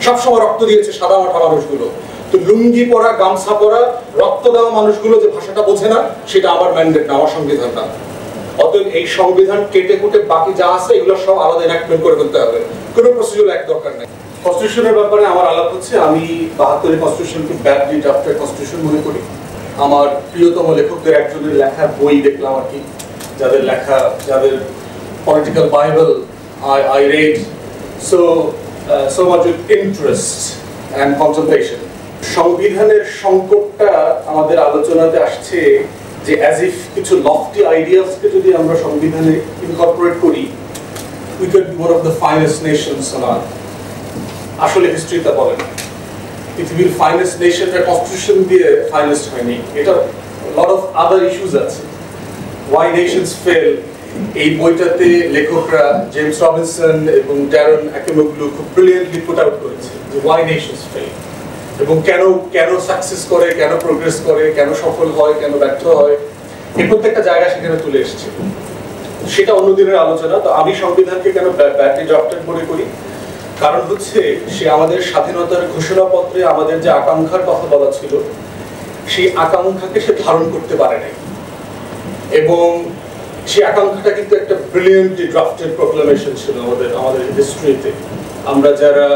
সবসময় রক্ত দিয়েছে সাদা মাঠা মানুষগুলো। তো লুঙ্গি পরা, গামছা পরা, রক্ত দেওয়া মানুষগুলো যে ভাষাটা বোঝে না, সেটা আমার ম্যান্ডেট না, আমার সংবিধান না। অতএব এই সংবিধান কেটে কুটে বাকি যা আছে এগুলো সব আলাদা এনাক্টমেন্ট করে ফেলতে হবে, কোনো প্রসিডিউর এক দরকার নেই। কনস্টিটিউশনের ব্যাপারে আমার আলাপ হচ্ছে, আমি 72 কনস্টিটিউশনকে ব্যাডলি ড্রাফটেড কনস্টিটিউশন মনে করি। আমার প্রিয়তম লেখকদের একজনের লেখা বই দেখলাম আর কি, যাদের লেখা, যাদের political Bible I read so much with interest and contemplation. সংবিধানের সংকটটা আমাদের আলোচনাতে আসছে যে অ্যাজ ইফ কিছু লফটি আইডিয়াসকে যদি আমরা সংবিধানে ইনকর্পোরেট করি, we could be one of the finest nations on earth. আসলে হিস্ট্রিটা বলে না পৃথিবীর ফাইনেস্ট নেশনটা কনস্টিটিউশন দিয়ে ফাইনেস্ট হয়নি, এটা লট অফ আদার ইস্যুস আছে। Why Nations Fail এই বইটাতে লেখকরা জেমস রবিনসন এবং ড্যারন অ্যাকিমোগ্লু খুব ব্রিলিয়েন্টলি পুট আউট করেছে যে Why Nations Fail এবং কেন সাকসেস করে, কেন প্রোগ্রেস করে, কেন সফল হয়, কেন ব্যর্থ হয়, এই প্রত্যেকটা জায়গা সেখানে তুলে এসেছে। সেটা অন্যদিনের আলোচনা। তো আমি সংবিধানকে কেন ব্যাডলি ড্রাফটেড মনে করি, কারণ হচ্ছে সে আমাদের স্বাধীনতার ঘোষণাপত্রে আমাদের যে আকাঙ্ক্ষার কথা বলা ছিল, সেই আকাঙ্ক্ষাকে সে ধারণ করতে পারে নাই। এবং সেই আকাঙ্ক্ষাটা কিন্তু একটা ব্রিলিয়েন্টলি ড্রাফটেড প্রোক্লামেশন ছিল আমাদের হিস্ট্রিতে। আমরা যারা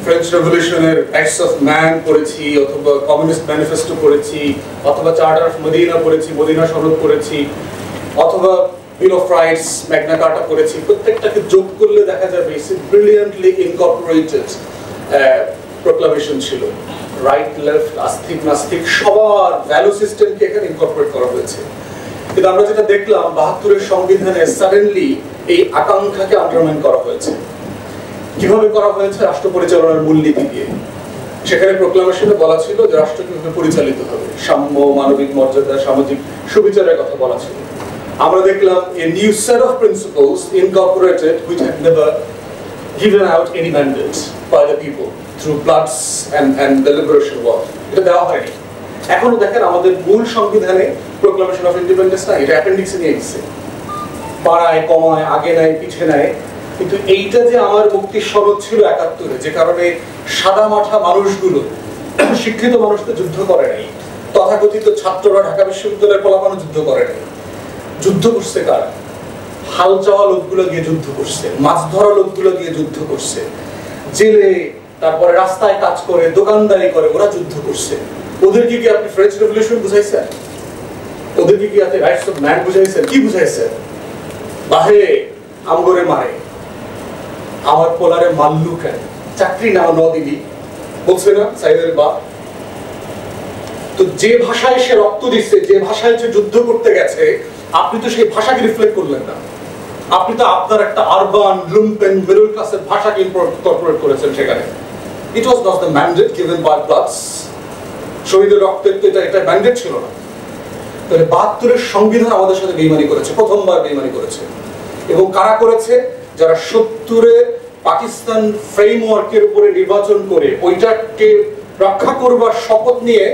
ফ্রেঞ্চ রেভলিউশনের রাইটস অফ ম্যান পড়েছি, অথবা কমিউনিস্ট ম্যানিফেস্টো পড়েছি, অথবা চার্টার অফ মদিনা পড়েছি, মদিনা সনদ পড়েছি, অথবা বিল অফ রাইটস, ম্যাগনা কার্টা পড়েছি, প্রত্যেকটাকে যোগ করলে দেখা যাবে ব্রিলিয়েন্টলি ইনকর্পোরেটেড প্রোক্লামেশন ছিল। রাইট, লেফট, আস্তিক, নাস্তিক সবার ভ্যালু সিস্টেমকে এখানে ইনকর্পোরেট করা হয়েছে। কিন্তু আমরা যেটা দেখলাম 72-এর সংবিধানে সাডেনলি এই আকাঙ্ক্ষাকে আন্ডারমাইন করা হয়েছে। কিভাবে করা হয়েছে? রাষ্ট্র পরিচালনার মূলনীতি দিয়ে। সেখানে প্রোক্লামেশনে বলা ছিল যে রাষ্ট্র কিভাবে পরিচালিত হবে, সাম্য, মানবিক মর্যাদা, সামাজিক সুবিচারের কথা বলা ছিল। আমরা দেখলাম a new set of principles incorporated which had never given out any mandate by the people through bloods and the liberation war. এটা দেওয়া হয়নি। এখনো দেখেন আমাদের মূল সংবিধানে প্রোক্লামেশন অফ ইন্ডিপেন্ডেন্স নাই, এটা অ্যাপেন্ডিক্সে নিয়ে গেছে, বাড়ায় কমায়, আগে নেয় পিছে নেয়। কিন্তু এইটা যে আমার মুক্তির সনদ ছিল 71-এ, যে কারণে সাদা মাঠা মানুষগুলো, শিক্ষিত মানুষ তো যুদ্ধ করে নাই, তথাকথিত ছাত্ররা ঢাকা বিশ্ববিদ্যালয়ের ফলাফলও যুদ্ধ করে নাই। যুদ্ধ করছে কারা? হাল চাওয়া লোকগুলো গিয়ে যুদ্ধ করছে, মাছ ধরা লোকগুলো গিয়ে যুদ্ধ করছে, জেলে, তারপরে রাস্তায় কাজ করে, দোকানদারি করে, ওরা যুদ্ধ করছে। ওদেরকে কি আপনি ফ্রেঞ্চ রেভলিউশন বুঝাইছেন? ওদেরকে কি আপনি রাইটস অফ ম্যান বুঝাইছেন? কি বুঝাইছেন? বাহে আমগরে মারে, আমার পোলারে মাল্লু কেন, চাকরি না দিবি বলছে না সাইদের বা। তো যে ভাষায় সে রক্ত দিচ্ছে, যে ভাষায় সে যুদ্ধ করতে গেছে, আপনি তো সেই ভাষাকে রিফ্লেক্ট করলেন না। আপনি তো আপনার একটা আরবান, লুম্পেন, মিডল ক্লাসের ভাষাকে ইনকর্পোরেট করেছেন সেখানে। It was not the mandate given by bloods. শহীদের রক্তের তো এটা ম্যান্ডেট ছিল না। তাহলে 72-এর সংবিধান আমাদের সাথে বেইমানি করেছে, প্রথমবার বেইমানি করেছে। এবং কারা করেছে? যারা 70-এ পাকিস্তান ফ্রেমওয়ার্কের উপরে নির্বাচন করে ওইটাকে রক্ষা করবার শপথ নিয়ে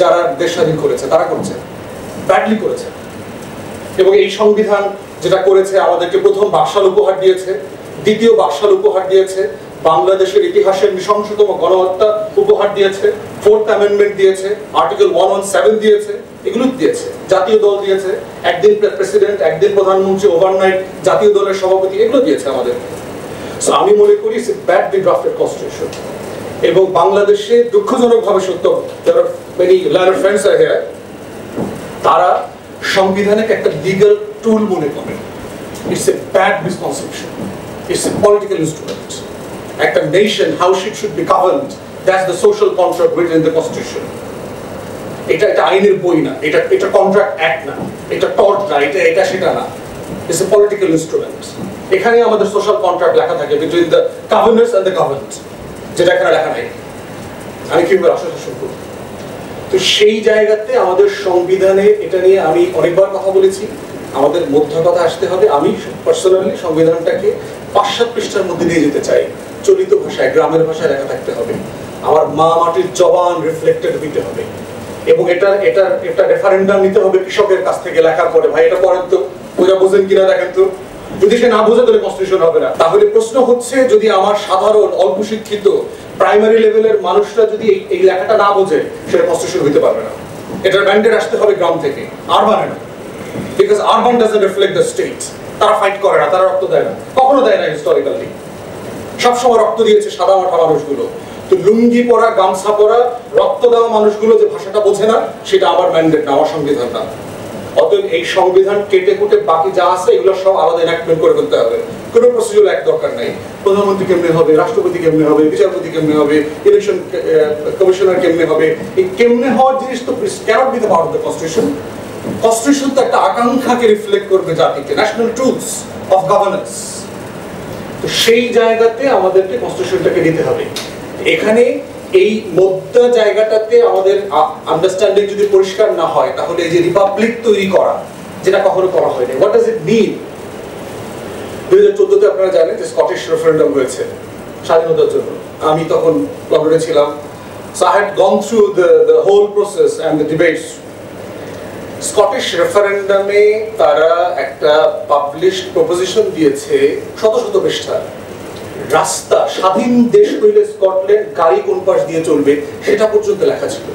যারা দেশ স্বাধীন করেছে, তারা করেছে, ব্যাডলি করেছে। এবং এই সংবিধান যেটা করেছে, আমাদেরকে প্রথম বাকশাল উপহার দিয়েছে, দ্বিতীয় বাকশাল উপহার দিয়েছে, বাংলাদেশের ইতিহাসের নৃশংসতম গণহত্যা উপহার দিয়েছে, 4th অ্যামেন্ডমেন্ট দিয়েছে, আর্টিকেল 117 দিয়েছে, এগুলো দিয়েছে, জাতীয় দল দিয়েছে, একদিন প্রেসিডেন্ট, একদিন প্রধানমন্ত্রী, ওভারনাইট জাতীয় দলের সভাপতি, এগুলো দিয়েছে আমাদের। সো আমি মনে করি it's a badly drafted constitution. এবং বাংলাদেশে দুঃখজনকভাবে সত্য, যারা many learner friends are here, তারা সংবিধানকে একটা লিগ্যাল টুল মনে করেন। It's a bad misconception, it's a political instrument. একটা nation how it should be governed, that's the social contract written in the constitution. এটা আইনের বই না, এটা কন্ট্রাক্ট অ্যাক্ট না, এটা টর্চ না, এটা সেটা না। It's a political instrument. এখানে আমাদের সোশ্যাল কন্ট্রাক্ট লেখা থাকে between the governors and the governed, যেটা এখানে লেখা নাই। আমি কিভাবে রাষ্ট্র শাসন করব? তো সেই জায়গাতে আমাদের সংবিধানে এটা নিয়ে আমি অনেকবার কথা বলেছি, আমাদের মধ্য কথা আসতে হবে। আমি পার্সোনালি সংবিধানটাকে 5-7 পৃষ্ঠার মধ্যে নিয়ে যেতে চাই, চলিত ভাষায়, গ্রামের ভাষায় লেখা থাকতে হবে, আমার মা মাটির জবান রিফ্লেক্টেড হইতে হবে। এবং এটা রেফারেন্ডাম নিতে হবে কৃষকের কাছ থেকে লেখার পরে, ভাই এটা পড়েন তো, ওরা বোঝেন কিনা দেখেন তো, যদি সে না বোঝে তাহলে কনস্টিটিউশন হবে না। তাহলে প্রশ্ন হচ্ছে, যদি আমার সাধারণ অল্প শিক্ষিত প্রাইমারি লেভেলের মানুষরা যদি এই লেখাটা না বোঝে, সেটা কনস্টিটিউশন হতে পারবে না। এটার ম্যান্ডেট আসতে হবে গ্রাম থেকে, আরবানে না। Because urban doesn't reflect the state. তারা ফাইট করে না, তারা রক্ত দেয় না, কখনো দেয় না। হিস্টোরিক্যালি সবসময় রক্ত দিয়েছে সাদা মাঠা মানুষগুলো। তো লুঙ্গি পরা, গামছা পরা, রক্ত দেওয়া মানুষগুলো যে ভাষাটা বোঝে না, সেটা আমার ম্যান্ডেট না, আমার সংবিধান না। অতএব এই সংবিধান কেটে কুটে বাকি যা আছে এগুলো সব আলাদা এনাক্টমেন্ট করে ফেলতে হবে। কোনো প্রসিডিউর এক দরকার নাই। প্রধানমন্ত্রী কেমনে হবে, রাষ্ট্রপতি কেমনে হবে, বিচারপতি কেমনে হবে, ইলেকশন কমিশনার কেমনে হবে, এই কেমনে হওয়ার জিনিস তো cannot be the part of the constitution. Constitution তো একটা আকাঙ্ক্ষাকে রিফ্লেক্ট করবে জাতিকে, ন্যাশনাল ট্রুথস অফ গভর্নেন্স। তো সেই জায়গাতে আমাদেরকে কনস্টিটিউশনটাকে নিতে হবে। এখানে এই মধ্যা জায়গাটাতে আমাদের আন্ডারস্ট্যান্ডিং যদি পরিষ্কার না হয়, তাহলে এই যে রিপাবলিক তৈরি করা, যেটা কখনো করা হয়নি, হোয়াট ডাজ ইট মিন? 2014-তে আপনারা জানেন যে স্কটিশ রেফারেন্ডাম হয়েছে স্বাধীনতার জন্য। আমি তখন লন্ডনে ছিলাম। So I had gone through the whole process and the debates. Scottish রেফারেন্ডামে তারা একটা পাবলিশড প্রপোজিশন দিয়েছে, শত শত পৃষ্ঠা। রাস্তা, স্বাধীন দেশ হইলে স্কটল্যান্ড গাড়ি কোন পাশ দিয়ে চলবে সেটা পর্যন্ত লেখা ছিল।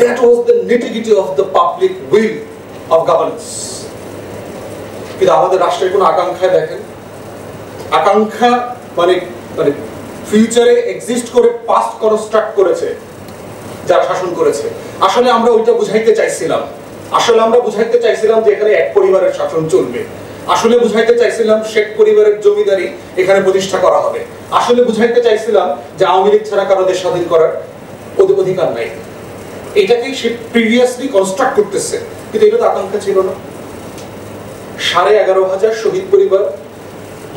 That was the nitty-gritty of the public will of governance. কিন্তু আমাদের রাষ্ট্রের কোনো আকাঙ্ক্ষা দেখেন, আকাঙ্ক্ষা মানে মানে ফিউচারে এক্সিস্ট করে পাস্ট কনস্ট্রাক্ট করেছে যারা শাসন করেছে। আসলে আমরা ওইটা বুঝাইতে চাইছিলাম। আসলে আমরা বুঝাইতে চাইছিলাম যে এখানে এক পরিবারের শাসন চলবে। আসলে বুঝাইতে চাইছিলাম শেখ পরিবারের জমিদারি এখানে প্রতিষ্ঠা করা হবে। আসলে বুঝাইতে চাইছিলাম যে আওয়ামী লীগ ছাড়া কারো দেশ স্বাধীন করার অধিকার নাই। এটাকেই সে প্রিভিয়াসলি কনস্ট্রাক্ট করতেছে, কিন্তু এটা তো আকাঙ্ক্ষা ছিল না। 11,500 শহীদ পরিবার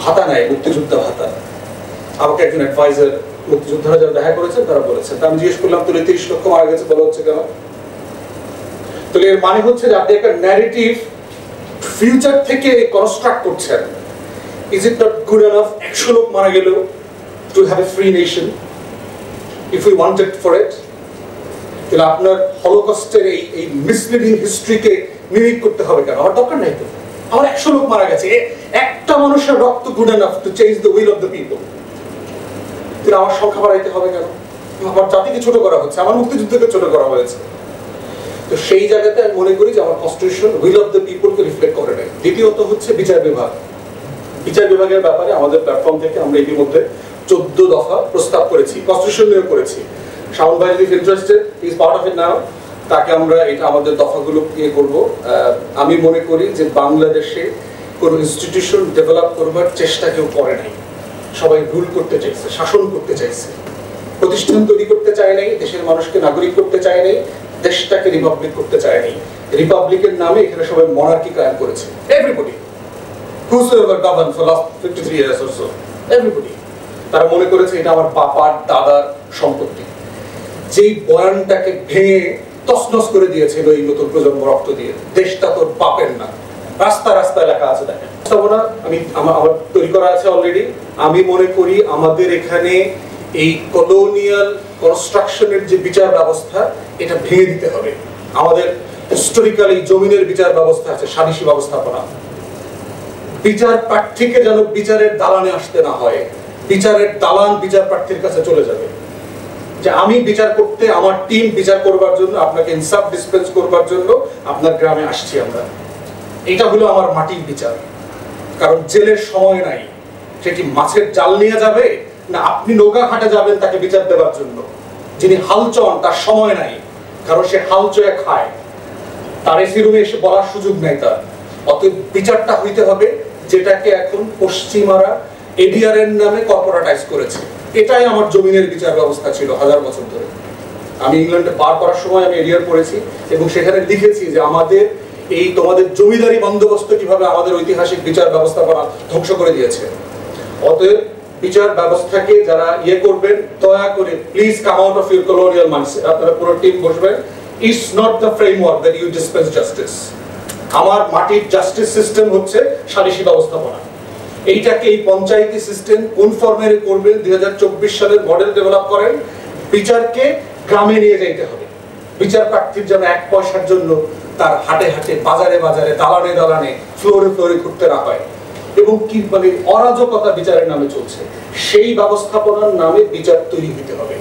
ভাতা নেয়, মুক্তিযোদ্ধা ভাতা। আমাকে একজন অ্যাডভাইজার, মুক্তিযোদ্ধারা যারা দেখা করেছেন তারা বলেছেন। আমি জিজ্ঞেস করলাম, তাহলে 30 লক্ষ মারা গেছে বলা হচ্ছে কেন? তাহলে এর মানে হচ্ছে যে আপনি একটা ন্যারেটিভ ফিউচার থেকে কনস্ট্রাক্ট করছেন। Is it not good enough 100 লোক মারা গেলেও to have a free nation if we wanted for it? তাহলে আপনার হলোকস্টের এই মিসলিডিং হিস্ট্রিকে মিমিক করতে হবে কেন? আমার দরকার নাই তো। আমার 100 লোক মারা গেছে, একটা মানুষের রক্ত good enough to change the will of the people. তাহলে আমার সংখ্যা বাড়াইতে হবে কেন? আমার জাতিকে ছোট করা হচ্ছে, আমার মুক্তিযুদ্ধকে ছোট করা হয়েছে। তো সেই জায়গাতে আমি মনে করি যে আমার কনস্টিটিউশন উইল অফ দ্য পিপলকে রিফ্লেক্ট করে নাই। দ্বিতীয়ত হচ্ছে বিচার বিভাগ। বিচার বিভাগের ব্যাপারে আমাদের প্ল্যাটফর্ম থেকে আমরা ইতিমধ্যে 14 দফা প্রস্তাব করেছি, কনস্টিটিউশন নিয়ে করেছি। শাওন ভাই যদি interested, he is part of it now, তাকে আমরা এটা আমাদের দফাগুলো ইয়ে করব। আমি মনে করি যে বাংলাদেশে কোনো ইনস্টিটিউশন ডেভেলপ করবার চেষ্টা কেউ করে নাই। সবাই রুল করতে চাইছে, শাসন করতে চাইছে, প্রতিষ্ঠান তৈরি করতে চায় নাই, দেশের মানুষকে নাগরিক করতে চায় নাই, দেশটাকে রিপাবলিক করতে চায় নাই। রিপাবলিকের নামে এখানে সবাই মনার্কি কায়েম করেছে। Everybody whosoever governed for last 53 years or so, everybody, তারা মনে করেছে এটা আমার বাবার দাদার সম্পত্তি। যেই বয়ানটাকে ভেঙে তছনছ করে দিয়েছিল এই নতুন প্রজন্ম রক্ত দিয়ে, দেশটা তোর বাপের না, রাস্তা রাস্তায় লেখা আছে দেখেন। আমি আমার তৈরি করা আছে অলরেডি। আমি মনে করি আমাদের এখানে এই কলোনিয়াল কনস্ট্রাকশনের যে বিচার ব্যবস্থা, এটা ভেঙে দিতে হবে। আমাদের হিস্টোরিক্যাল এই জমিনের বিচার ব্যবস্থা আছে, সালিশি ব্যবস্থাপনা। বিচার প্রার্থীকে যেন বিচারের দালানে আসতে না হয়। বিচারের দালান বিচার প্রার্থীর কাছে চলে যাবে, যে আমি বিচার করতে, আমার টিম বিচার করবার জন্য, আপনাকে ইনসাফ ডিসপেন্স করবার জন্য আপনার গ্রামে আসছি আমরা। এটা হলো আমার মাটির বিচার। কারণ জেলের সময় নাই, সেটি মাছের জাল নিয়ে যাবে না আপনি নৌকা ঘাটে যাবেন তাকে বিচার দেওয়ার জন্য। যিনি হাল চন তার সময় নাই, কারণ সে হাল চয়ে খায়, তার এসি রুমে এসে বলার সুযোগ নেই তার। অতএব বিচারটা হইতে হবে যেটাকে এখন পশ্চিমারা এডিআর এর নামে কর্পোরেটাইজ করেছে। এটাই আমার জমিনের বিচার ব্যবস্থা ছিল 1000 বছর ধরে। আমি ইংল্যান্ডে বার করার সময় আমি এডিআর পড়েছি এবং সেখানে লিখেছি যে আমাদের এই তোমাদের জমিদারি বন্দোবস্ত কিভাবে আমাদের ঐতিহাসিক বিচার ব্যবস্থাপনা ধ্বংস করে দিয়েছে। অতএব বিচার ব্যবস্থাকে যারা ইয়ে করবেন, দয়া করে please come out of your colonial mindset. আপনারা পুরো টিম বসবেন। It's not the framework that you dispense justice. আমার মাটির জাস্টিস সিস্টেম হচ্ছে সালিশি ব্যবস্থাপনা। এইটাকে এই পঞ্চায়েতি সিস্টেম কোন ফর্মের করবেন, 2024 সালের মডেল ডেভেলপ করেন। বিচারকে গ্রামে নিয়ে যাইতে হবে। বিচার প্রার্থীর যেন 1 পয়সার জন্য তার হাটে হাটে, বাজারে বাজারে, দালানে দালানে, ফ্লোরে ফ্লোরে ঘুরতে না হয়। এবং কি মানে অরাজকতা বিচারের নামে চলছে, সেই ব্যবস্থাপনার নামে বিচার তৈরি হতে হবে।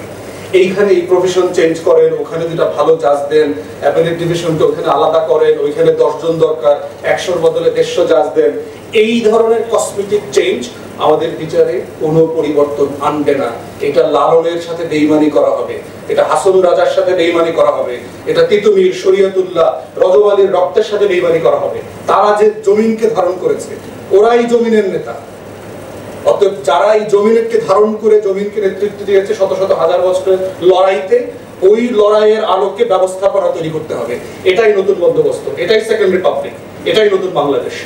এইখানে এই প্রফেশন চেঞ্জ করেন, ওখানে দুটা ভালো জাজ দেন, অ্যাপেলেট ডিভিশনকে ওখানে আলাদা করেন, ওইখানে 10 জন দরকার, 100-র বদলে 150 জাজ দেন। এই ধরনের কসমেটিক চেঞ্জ আমাদের বিচারে কোনো পরিবর্তন আনবে না। এটা লালনের সাথে বেইমানি করা হবে, এটা হাসন রাজার সাথে বেইমানি করা হবে, এটা তিতুমির, শরীয়তুল্লাহ, রজব আলীর রক্তের সাথে বেইমানি করা হবে। তারা যে জমিনকে ধারণ করেছে, ওরাই জমিনের নেতা। অতএব যারা এই জমিনকে ধারণ করে জমিনকে নেতৃত্ব দিয়েছে শত শত হাজার বছরের লড়াইতে, ওই লড়াইয়ের আলোকে ব্যবস্থাপনা তৈরি করতে হবে। এটাই নতুন বন্দোবস্ত, এটাই সেকেন্ড রিপাবলিক, এটাই নতুন বাংলাদেশ।